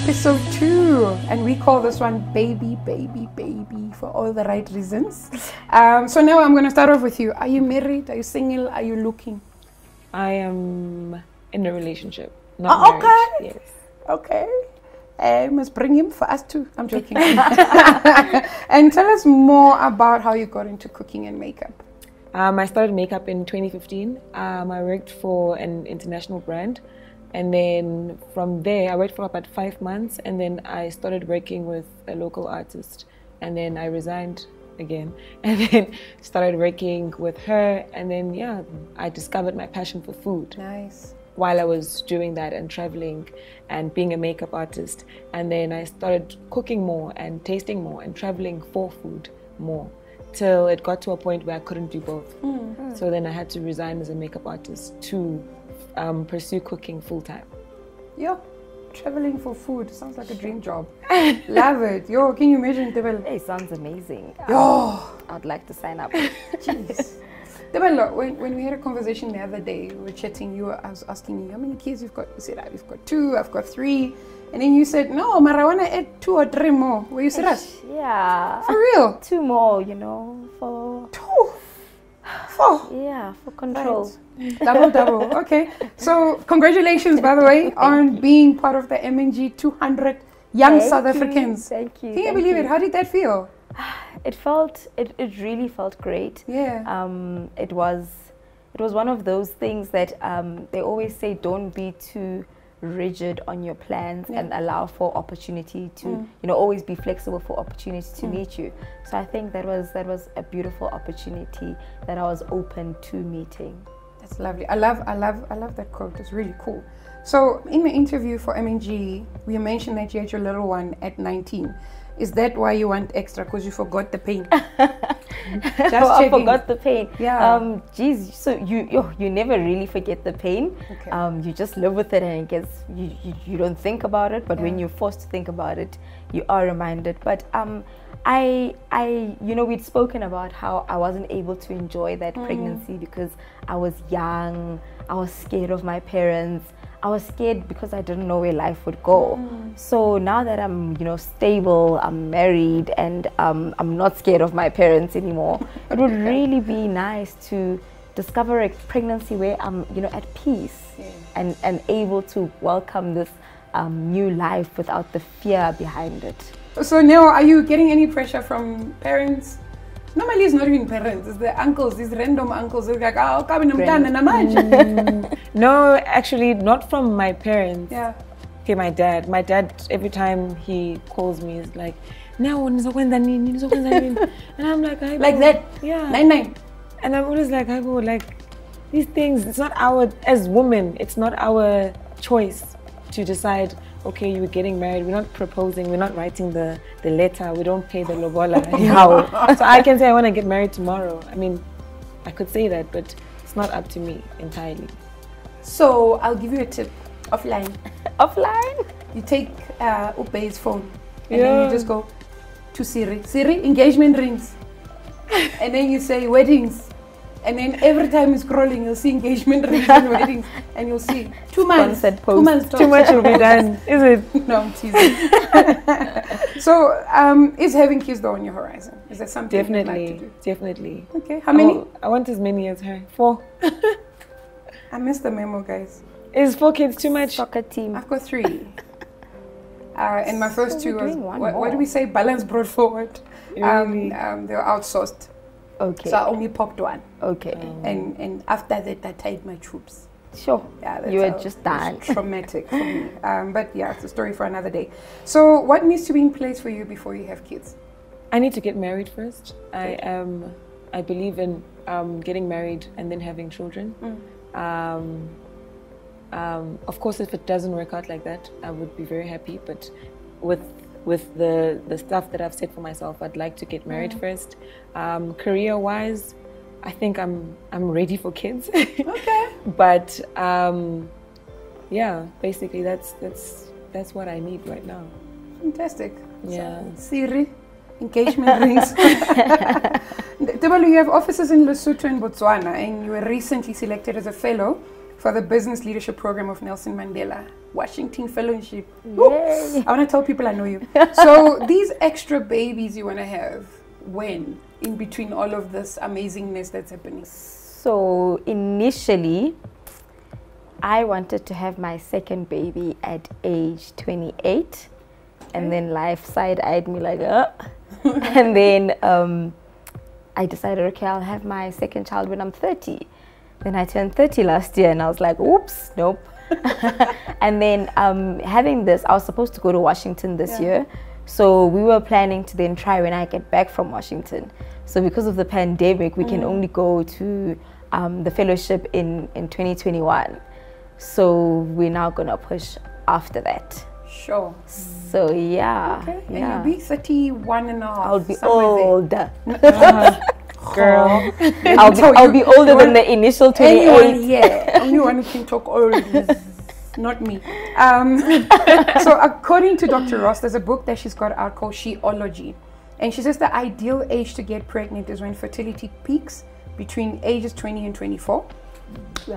episode 2, and we call this one Baby, Baby, Baby for all the right reasons. So now I'm going to start off with you. Are you married? Are you single? Are you looking? I am in a relationship, not married. Yes. Okay. I must bring him for us too. I'm joking. And tell us more about how you got into cooking and makeup. I started makeup in 2015. I worked for an international brand. And then from there, I worked for about 5 months. And then I started working with a local artist. And then I resigned again. And then started working with her. And then, yeah, I discovered my passion for food. Nice. While I was doing that and traveling and being a makeup artist. And then I started cooking more and tasting more and traveling for food more, till it got to a point where I couldn't do both. So then I had to resign as a makeup artist to pursue cooking full time. Yeah, traveling for food sounds like a dream job. Love it. Yo, can you imagine? Hey, sounds amazing. Yo, I'd like to sign up. jeez. When we had a conversation the other day, we were chatting, I was asking you how many kids you've got. You said, I've got 2, I've got 3. And then you said, no, but I want to add 2 or 3 more. Were you serious? Yeah. For real? 2 more, you know, for... 2? 4? Yeah, for control. Right. Double. Okay. So congratulations, by the way, on being part of the MNG 200 Young South Africans. Thank you. Can you believe it? How did that feel? It really felt great. Yeah. It was one of those things that they always say, don't be too rigid on your plans and allow for opportunity to you know, always be flexible for opportunity to meet you. So I think that was a beautiful opportunity that I was open to meeting. That's lovely. I love that quote. It's really cool. So in the interview for MNG, we mentioned that you had your little one at 19. Is that why you want extra? Because you forgot the pain? I forgot the pain. Yeah. Geez, so you never really forget the pain. Okay. You just live with it, and I guess you don't think about it. But when you're forced to think about it, you are reminded. But I you know, we'd spoken about how I wasn't able to enjoy that pregnancy because I was young. I was scared of my parents. I was scared because I didn't know where life would go. So now that I'm, you know, stable, I'm married, and I'm not scared of my parents anymore, it would really be nice to discover a pregnancy where I'm, you know, at peace and able to welcome this new life without the fear behind it. So now, are you getting any pressure from parents? Normally it's not even parents, it's the uncles, these random uncles. They're like, oh, no, actually not from my parents. Yeah. Okay, my dad. My dad, every time he calls me, is like, "No, and I'm like, like that? Yeah. 9. And I'm always like, I go, like, these things, it's not our, as women, it's not our choice to decide, okay, you're getting married, we're not proposing, we're not writing the letter, we don't pay the lobola. So I can say I want to get married tomorrow. I mean, I could say that, but it's not up to me entirely. So I'll give you a tip, offline. Offline? You take Upe's phone and then you just go to Siri, engagement rings. And then you say weddings. And then every time you're scrolling, you'll see engagement rings and weddings, and you'll see 2 months. 2 months. Too much will be done, is it? No, I'm teasing. So, is having kids though on your horizon? Is that something you'd like to do? Definitely. Okay, how many? I want as many as her. 4. I missed the memo, guys. Is 4 kids too much? Soccer team. I've got 3. And my first 2 was, what do we say? Balance brought forward. Really? They were outsourced. Okay. So I only popped 1. Okay. And after that, I tied my troops. Sure. Yeah, You were just done. Traumatic for me. But yeah, it's a story for another day. So what needs to be in place for you before you have kids? I need to get married first. Okay. I believe in getting married and then having children. Of course, if it doesn't work out like that, I would be very happy. But with the stuff that I've set for myself, I'd like to get married first. Career-wise, I think I'm ready for kids. Okay. But yeah, basically that's what I need right now. Fantastic. Yeah. So, Siri, engagement rings. Tebalo, you have offices in Lesotho and Botswana, and you were recently selected as a fellow for the Business Leadership Program of Nelson Mandela. Washington Fellowship. Yay. I want to tell people I know you. So these extra babies you want to have, when? In between all of this amazingness that's happening? So initially, I wanted to have my second baby at age 28. And then life side-eyed me like, And then I decided, okay, I'll have my second child when I'm 30. Then I turned 30 last year and I was like, oops, nope. And then having this, I was supposed to go to Washington this year. So we were planning to then try when I get back from Washington. So because of the pandemic, we can only go to the fellowship in 2021. So we're now going to push after that. Sure. So yeah. Okay. Yeah. And you'll be 31 and a half. I'll be old. Girl. I'll be older than the initial 28. Anyone here, only one who can talk old is not me. So according to Dr. Ross, there's a book that she's got out called Sheology. And she says the ideal age to get pregnant is when fertility peaks between ages 20 and 24.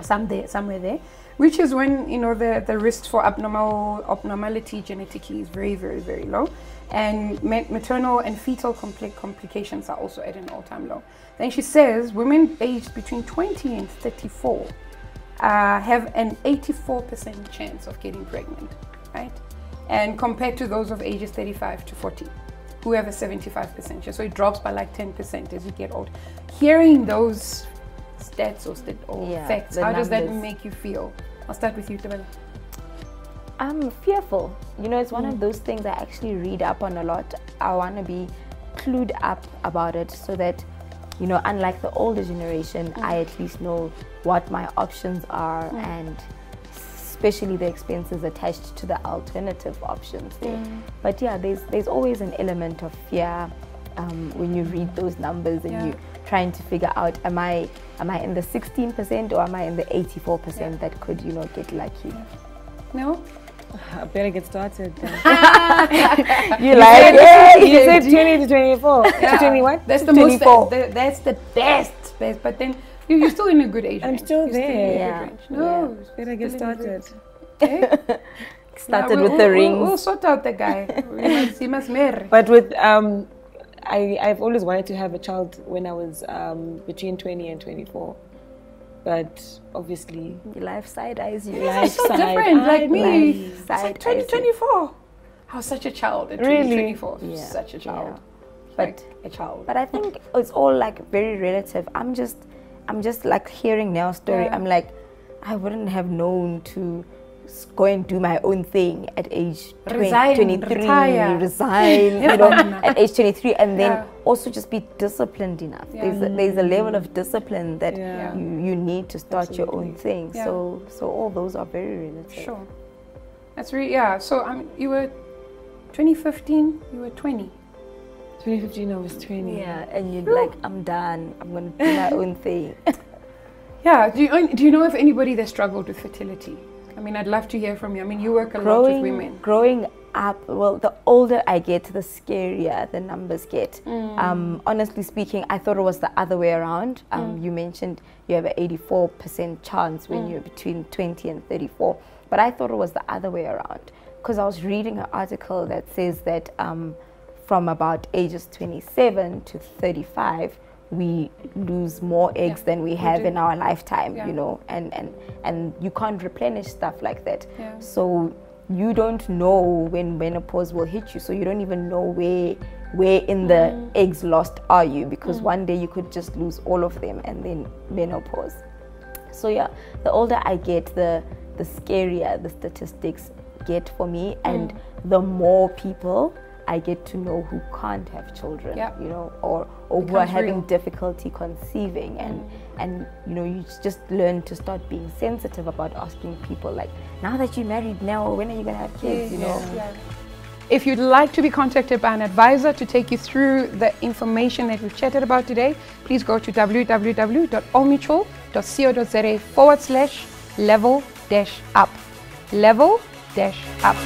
Somewhere there. Which is when, you know, the risk for abnormality genetically is very, very, very low. And maternal and fetal complications are also at an all-time low. Then she says women aged between 20 and 34 have an 84% chance of getting pregnant, right? And compared to those of ages 35 to 40, who have a 75% chance. So it drops by like 10% as you get old. Hearing those stats or facts, how does that make you feel? I'll start with you, Tabela. I'm fearful. You know, it's one of those things I actually read up on a lot. I want to be clued up about it so that, you know, unlike the older generation, I at least know what my options are and especially the expenses attached to the alternative options there. But yeah, there's always an element of fear when you read those numbers and you trying to figure out, am I in the 16% or am I in the 84% that could, you know, get lucky? No? I better get started then. You like it? You said 20 to 24. To 21? That's the 24. most, that's the best. But then you're still in a good age range. I'm still You're there. Still in a good range. No, Better get started. Okay? Started with the rings. We'll sort out the guy. He must marry. But with I've always wanted to have a child when I was between 20 and 24. But obviously, Life side eyes you. Life so different. Like me, Life side 2024. I was such a child at Really? 2024. Yeah. Such a child. But Like a child. But I think it's all like very relative. I'm just like hearing Nell's story. I'm like, I wouldn't have known to go and do my own thing at age 23, retire. resign, you know, at age 23, and then also just be disciplined enough. There's a level of discipline that you need to start your own thing. So all those are very relative. Sure. That's really, so you were 2015, you were 20. 2015, I was 20. Yeah, and you're like, I'm done. I'm going to do my own thing. Yeah. Do you know of anybody that struggled with fertility? I mean, I'd love to hear from you. I mean, you work a lot with women. Growing up, well, the older I get, the scarier the numbers get. Honestly speaking, I thought it was the other way around. You mentioned you have an 84% chance when you're between 20 and 34. But I thought it was the other way around. Because I was reading an article that says that from about ages 27 to 35, we lose more eggs than we have in our lifetime, you know, and you can't replenish stuff like that. So you don't know when menopause will hit you, so you don't even know where in the eggs lost are you, because one day you could just lose all of them and then menopause. So yeah, the older I get, the scarier the statistics get for me, and the more people I get to know who can't have children, you know, or who are having difficulty conceiving, and you know, you just learn to start being sensitive about asking people like, now that you're married, now when are you gonna have kids, you know? If you'd like to be contacted by an advisor to take you through the information that we've chatted about today, please go to www.allmutual.co.za/level-up. Level-up.